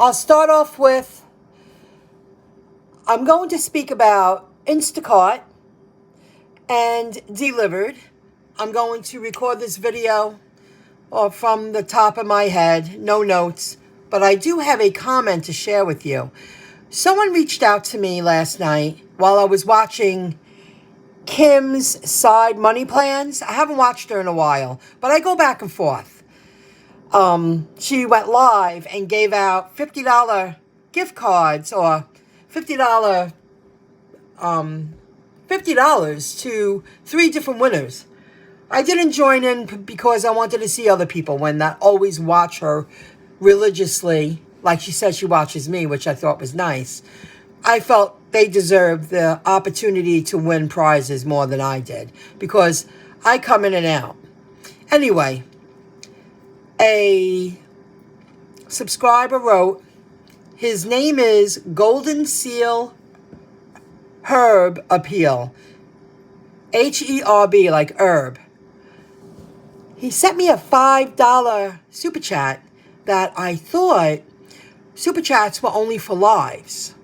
I'll start off with, I'm going to speak about InstaCart and delivered. I'm going to record this video from the top of my head, no notes, but I do have a comment to share with you. Someone reached out to me last night while I was watching Kim's Side Money Plans. I haven't watched her in a while, but I go back and forth. She went live and gave out $50 gift cards or $50 to 3 different winners. I didn't join in because I wanted to see other people that always watch her religiously, like she said she watches me, which I thought was nice. I felt they deserved the opportunity to win prizes more than I did because I come in and out. Anyway, a subscriber wrote, his name is Golden Seal Herb Appeal. HERB, like herb. He sent me a $5 super chat that I thought super chats were only for lives.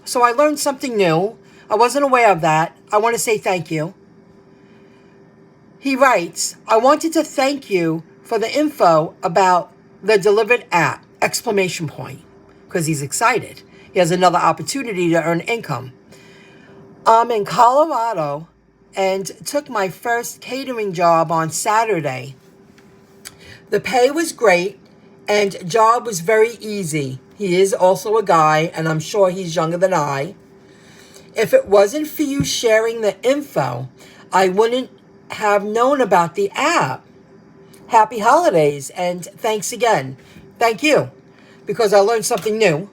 So I learned something new. I wasn't aware of that. I want to say thank you. He writes, I wanted to thank you for the info about the Delivered app, ! Because he's excited. He has another opportunity to earn income. I'm in Colorado and took my first catering job on Saturday. The pay was great and job was very easy. He is also a guy, and I'm sure he's younger than I. If it wasn't for you sharing the info, I wouldn't have known about the app. Happy holidays, and thanks again. Thank you, because I learned something new.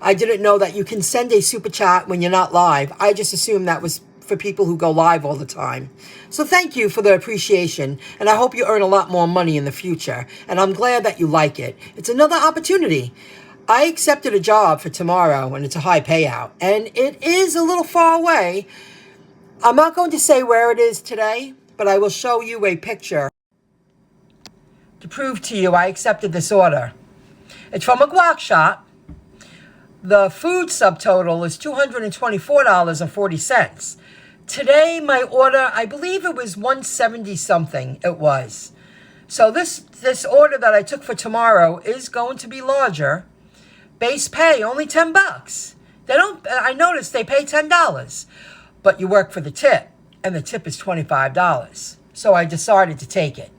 I didn't know that you can send a super chat when you're not live. I just assumed that was for people who go live all the time. So thank you for the appreciation, and I hope you earn a lot more money in the future, and I'm glad that you like it. It's another opportunity. I accepted a job for tomorrow, and it's a high payout, and it is a little far away. I'm not going to say where it is today, but I will show you a picture to prove to you I accepted this order. It's from a guac shop. The food subtotal is $224.40. Today, my order, I believe it was $170 something. It was. So this order that I took for tomorrow is going to be larger. Base pay, only $10. I noticed they pay $10, but you work for the tip, and the tip is $25. So I decided to take it.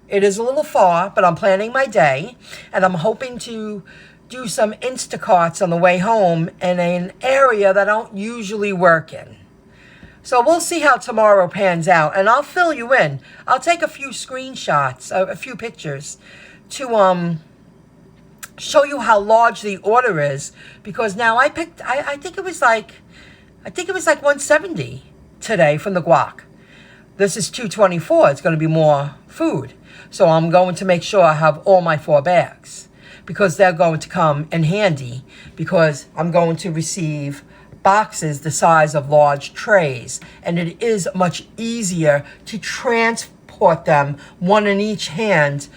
It is a little far, but I'm planning my day, and I'm hoping to do some Instacarts on the way home in an area that I don't usually work in. So we'll see how tomorrow pans out, and I'll fill you in. I'll take a few screenshots, a few pictures to show you how large the order is, because now I think it was like $170 today from the guac. This is $224. It's going to be more food. So I'm going to make sure I have all my 4 bags because they're going to come in handy because I'm going to receive boxes the size of large trays, and it is much easier to transport them, one in each hand,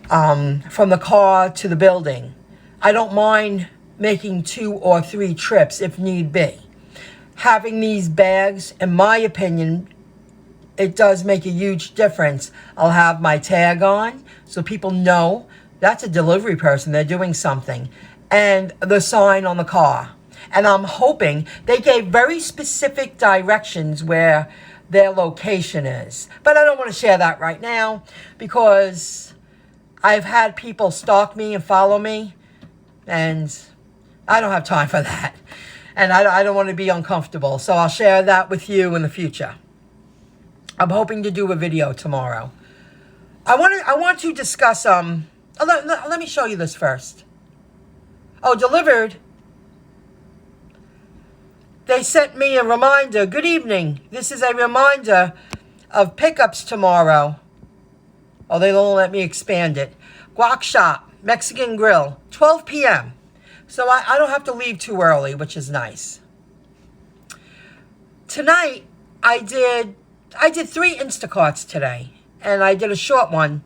from the car to the building. I don't mind making 2 or 3 trips if need be. Having these bags, in my opinion, it does make a huge difference. I'll have my tag on so people know that's a delivery person. They're doing something. And the sign on the car. And I'm hoping they gave very specific directions where their location is. But I don't want to share that right now because I've had people stalk me and follow me. And I don't have time for that. And I don't want to be uncomfortable. So I'll share that with you in the future. I'm hoping to do a video tomorrow. I want to discuss, let me show you this first. Oh, delivered. They sent me a reminder. Good evening. This is a reminder of pickups tomorrow. Oh, they won't let me expand it. Guac shop, Mexican grill, 12 p.m. So I don't have to leave too early, which is nice. Tonight, I did 3 Instacarts today, and I did a short one.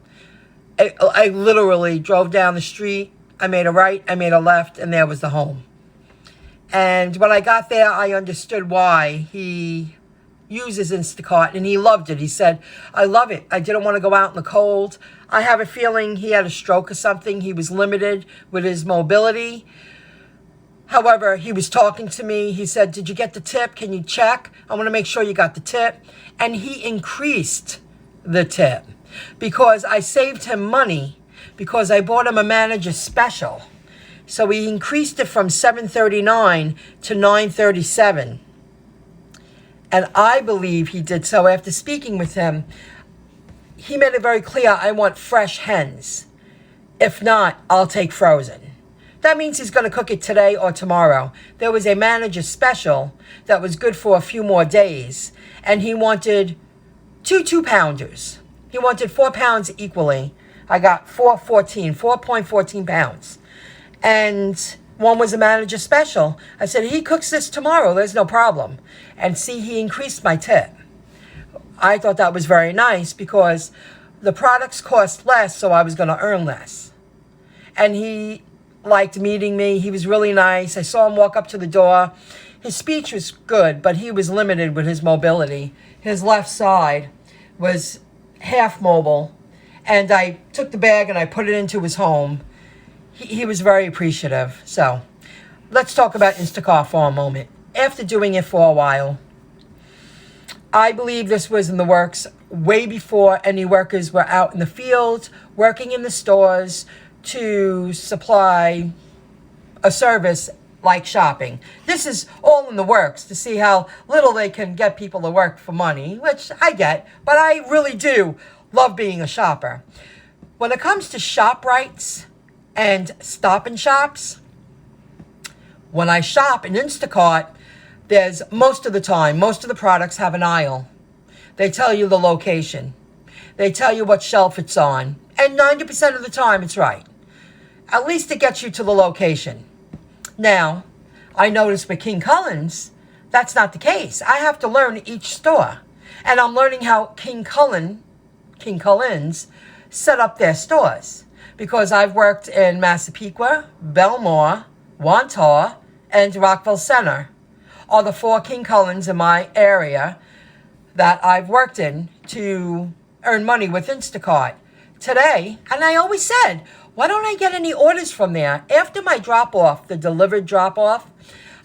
I literally drove down the street I made a right, I made a left, and there was the home. And when I got there, I understood why he uses Instacart, and he loved it. He said, I love it. I didn't want to go out in the cold. I have a feeling he had a stroke or something. He was limited with his mobility. However, he was talking to me. He said, did you get the tip? Can you check? I want to make sure you got the tip. And he increased the tip because I saved him money because I bought him a manager special. So he increased it from $7.39 to $9.37. And I believe he did so after speaking with him. He made it very clear, I want fresh hens. If not, I'll take frozen. That means he's going to cook it today or tomorrow. There was a manager special that was good for a few more days. And he wanted two 2-pounders. He wanted 4 pounds equally. I got 4.14 pounds. And one was a manager special. I said, he cooks this tomorrow. There's no problem. And see, he increased my tip. I thought that was very nice because the products cost less, so I was going to earn less. And he liked meeting me. He was really nice. I saw him walk up to the door. His speech was good, but he was limited with his mobility. His left side was half mobile. And I took the bag and I put it into his home. He was very appreciative. So let's talk about Instacart for a moment. After doing it for a while, I believe this was in the works way before any workers were out in the field, working in the stores to supply a service like shopping. This is all in the works to see how little they can get people to work for money, which I get, but I really do love being a shopper. When it comes to ShopRites and Stop and Shops, when I shop in Instacart, there's most of the products have an aisle. They tell you the location. They tell you what shelf it's on. And 90% of the time, it's right. At least it gets you to the location. Now, I noticed with King Cullen's, that's not the case. I have to learn each store. And I'm learning how King Cullen's set up their stores. Because I've worked in Massapequa, Belmore, Wantagh, and Rockville Center. Are the 4 King Cullen's in my area that I've worked in to earn money with Instacart. Today, and I always said, why don't I get any orders from there? After my drop-off, the delivered drop-off,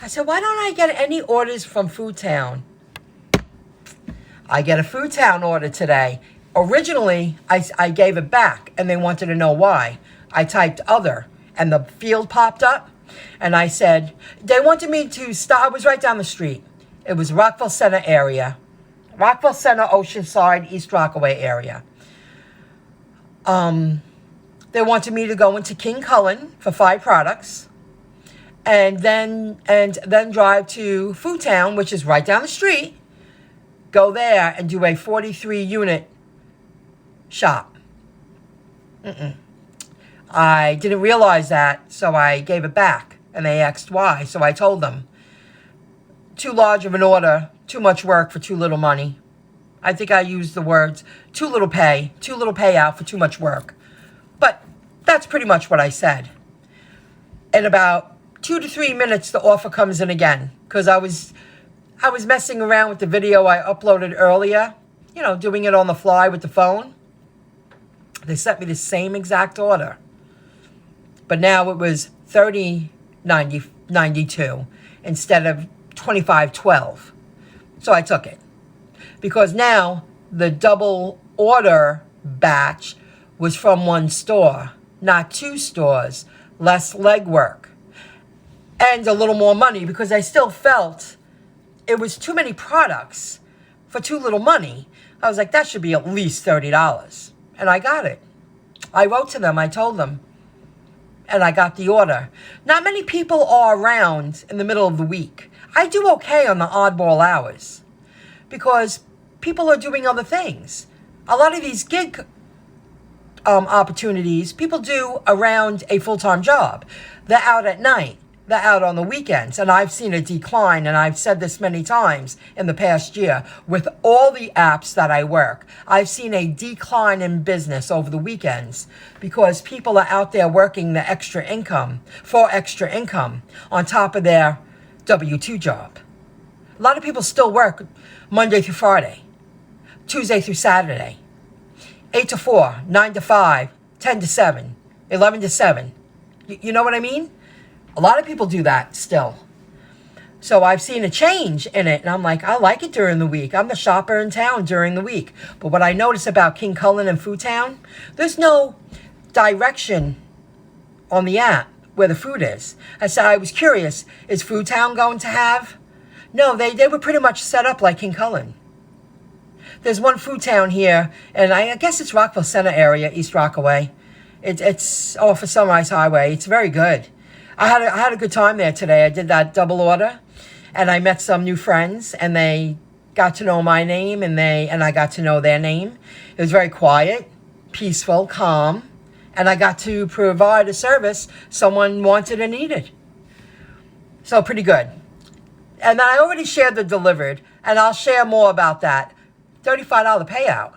I said, why don't I get any orders from Food Town? I get a Food Town order today. Originally, I gave it back, and they wanted to know why. I typed other, and the field popped up. And I said, they wanted me to stop. I was right down the street. It was Rockville Center area. Rockville Center, Oceanside, East Rockaway area. They wanted me to go into King Cullen for 5 products. And then drive to Food Town, which is right down the street. Go there and do a 43-unit shop. I didn't realize that, so I gave it back. And they asked why, so I told them. Too large of an order, too much work for too little money. I think I used the words, too little payout for too much work. But that's pretty much what I said. In about 2 to 3 minutes, the offer comes in again. Because I was messing around with the video I uploaded earlier. You know, doing it on the fly with the phone. They sent me the same exact order. But now it was $30.92 instead of $25.12. So I took it. Because now the double order batch was from 1 store, not 2 stores, less legwork, and a little more money because I still felt it was too many products for too little money. I was like, that should be at least $30. And I got it. I wrote to them, I told them, and I got the order. Not many people are around in the middle of the week. I do okay on the oddball hours because people are doing other things. A lot of these gig opportunities, people do around a full-time job. They're out at night. out on the weekends. And I've seen a decline, and I've said this many times in the past year, with all the apps that I work, I've seen a decline in business over the weekends because people are out there working the extra income on top of their W-2 job. A lot of people still work Monday through Friday, Tuesday through Saturday, 8 to 4, 9 to 5, 10 to 7, 11 to 7. You know what I mean? A lot of people do that still. So I've seen a change in it, and I'm like, I like it during the week. I'm the shopper in town during the week. But what I notice about King Cullen and Food Town, there's no direction on the app where the food is. I said, I was curious, is Food Town going to have? No, they were pretty much set up like King Cullen. There's one Food Town here, and I guess it's Rockville Center area, East Rockaway. It's off of Sunrise Highway. It's very good. I had a good time there today. I did that double order, and I met some new friends, and they got to know my name, and I got to know their name. It was very quiet, peaceful, calm, and I got to provide a service someone wanted and needed. So pretty good. And then I already shared the delivered, and I'll share more about that. $35 payout.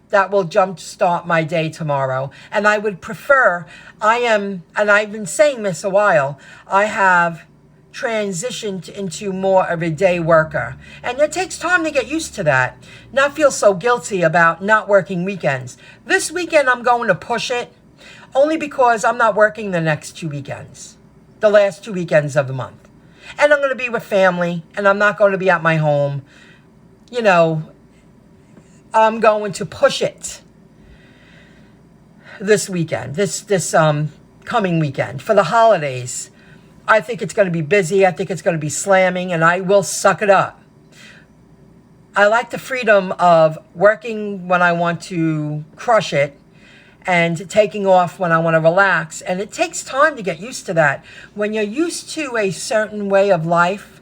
That will jumpstart my day tomorrow. And I would prefer, and I've been saying this a while, I have transitioned into more of a day worker. And it takes time to get used to that. Not feel so guilty about not working weekends. This weekend I'm going to push it, only because I'm not working the next 2 weekends. The last 2 weekends of the month. And I'm going to be with family, and I'm not going to be at my home. You know, I'm going to push it this weekend, this coming weekend for the holidays. I think it's going to be busy. I think it's going to be slamming, and I will suck it up. I like the freedom of working when I want to crush it and taking off when I want to relax. And it takes time to get used to that. When you're used to a certain way of life,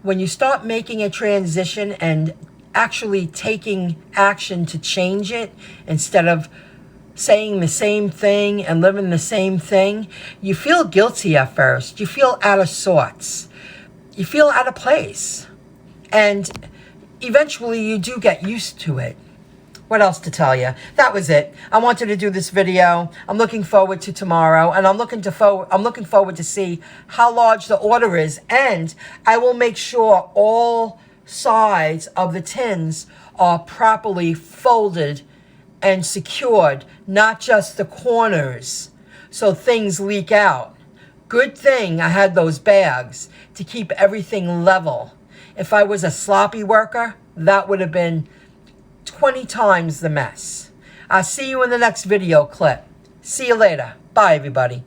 when you start making a transition and actually taking action to change it instead of saying the same thing and living the same thing, you feel guilty at first. You feel out of sorts. You feel out of place. And eventually you do get used to it. What else to tell you? That was it. I wanted to do this video. I'm looking forward to tomorrow, and I'm looking forward to see how large the order is, and I will make sure all sides of the tins are properly folded and secured, not just the corners, so things leak out. Good thing I had those bags to keep everything level. If I was a sloppy worker, that would have been 20 times the mess. I'll see you in the next video clip. See you later. Bye, everybody.